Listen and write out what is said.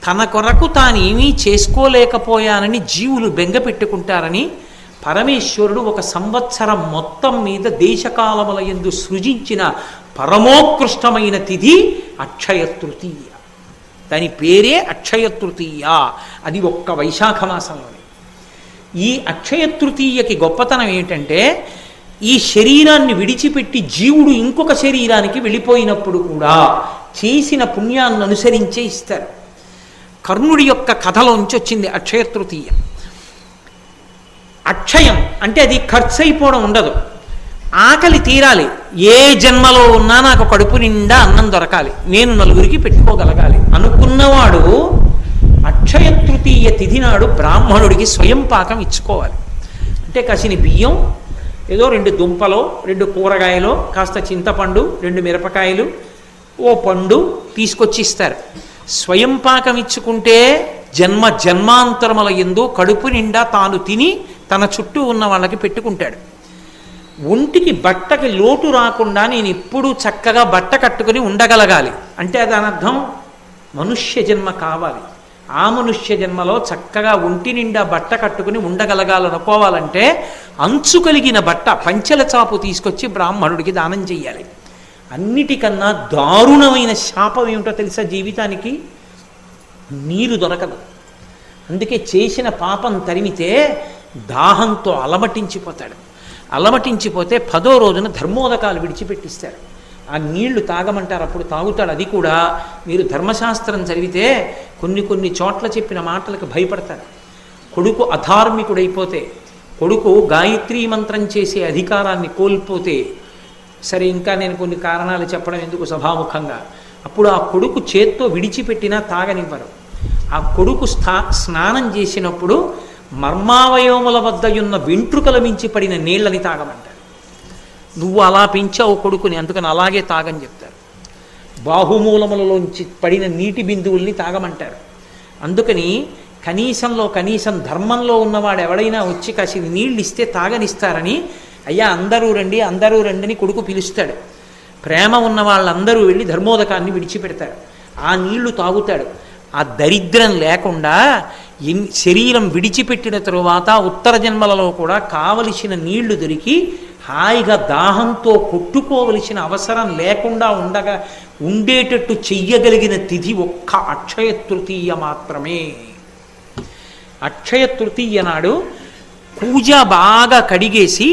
తన కొరకు తానేమీ చేసుకోలేకపోయానని జీవులు బెంగ పెట్టుకుంటారని పరమేశ్వరుడు ఒక సంవత్సరం మొత్తం మీద దేశకాలముల యందు సృజించిన పరమోత్కృష్టమైన తిథి అక్షయ తృతీయ. దాని పేరే అక్షయ తృతీయ. అది ఒక్క వైశాఖ మాసంలోనే. ఈ అక్షయ తృతీయకి గొప్పతనం ఏంటంటే, ఈ శరీరాన్ని విడిచిపెట్టి జీవుడు ఇంకొక శరీరానికి వెళ్ళిపోయినప్పుడు కూడా చేసిన పుణ్యాన్ని అనుసరించే ఇస్తారు. కర్ణుడి యొక్క కథలోంచి వచ్చింది అక్షయ తృతీయ. అక్షయం అంటే అది ఖర్చు అయిపోవడం ఉండదు, ఆకలి తీరాలి. ఏ జన్మలో ఉన్నా నాకు కడుపు నిండా అన్నం దొరకాలి, నేను నలుగురికి పెట్టుకోగలగాలి అనుకున్నవాడు అక్షయ తృతీయ తిథి నాడు బ్రాహ్మణుడికి స్వయం పాకం ఇచ్చుకోవాలి. అంటే కసిని బియ్యం, ఏదో 2 దుంపలో 2 కూరగాయలో కాస్త చింతపండు, 2 మిరపకాయలు, ఓ పండు తీసుకొచ్చి ఇస్తారు. స్వయం పాకం ఇచ్చుకుంటే జన్మాంతరముల యందు కడుపు నిండా తాను తిని తన చుట్టూ ఉన్న వాళ్ళకి పెట్టుకుంటాడు. ఒంటికి బట్టకి లోటు రాకుండా నేను ఎప్పుడూ చక్కగా బట్ట కట్టుకుని ఉండగలగాలి అంటే దాని అర్థం మనుష్య జన్మ కావాలి. ఆ మనుష్య జన్మలో చక్కగా ఒంటి నిండా బట్ట కట్టుకుని ఉండగలగాలనుకోవాలంటే అంచు కలిగిన బట్ట, పంచెల చాపు తీసుకొచ్చి బ్రాహ్మణుడికి దానం చెయ్యాలి. అన్నిటికన్నా దారుణమైన శాపం ఏమిటో తెలుసా జీవితానికి? నీరు దొరకదు. అందుకే చేసిన పాపం తరిమితే దాహంతో అలమటించిపోతాడు. అలమటించిపోతే 10వ రోజున ధర్మోదకాలు విడిచిపెట్టిస్తారు. ఆ నీళ్లు తాగమంటారు, అప్పుడు తాగుతాడు. అది కూడా మీరు ధర్మశాస్త్రం చదివితే కొన్ని చోట్ల చెప్పిన మాటలకు భయపడతారు. కొడుకు అధార్మికుడైపోతే, కొడుకు గాయత్రీ మంత్రం చేసే అధికారాన్ని కోల్పోతే, సరే ఇంకా నేను కొన్ని కారణాలు చెప్పడం ఎందుకు సభాముఖంగా, అప్పుడు ఆ కొడుకు చేత్తో విడిచిపెట్టినా తాగనివ్వరు. ఆ కొడుకు స్నానం చేసినప్పుడు మర్మావయవముల వద్ద ఉన్న వెంట్రుకల మించి పడిన నీళ్ళని తాగమంటారు. నువ్వు అలా పెంచావు కొడుకుని, అందుకని అలాగే తాగని చెప్తారు. బాహుమూలములలోంచి పడిన నీటి బిందువుల్ని తాగమంటారు. అందుకని కనీసం ధర్మంలో ఉన్నవాడు ఎవడైనా వచ్చి కాసి నీళ్ళు ఇస్తే తాగనిస్తారని, అయ్యా అందరూ రండి అని కొడుకు పిలుస్తాడు. ప్రేమ ఉన్న వాళ్ళందరూ వెళ్ళి ధర్మోదకాన్ని విడిచిపెడతారు. ఆ నీళ్లు తాగుతాడు. ఆ దరిద్రం లేకుండా శరీరం విడిచిపెట్టిన తరువాత ఉత్తర జన్మలలో కూడా కావలసిన నీళ్లు దొరికి హాయిగా దాహంతో కొట్టుకోవలసిన అవసరం లేకుండా ఉండేటట్టు చెయ్యగలిగిన తిథి ఒక్క అక్షయ తృతీయ మాత్రమే. అక్షయ తృతీయ నాడు పూజ బాగా కడిగేసి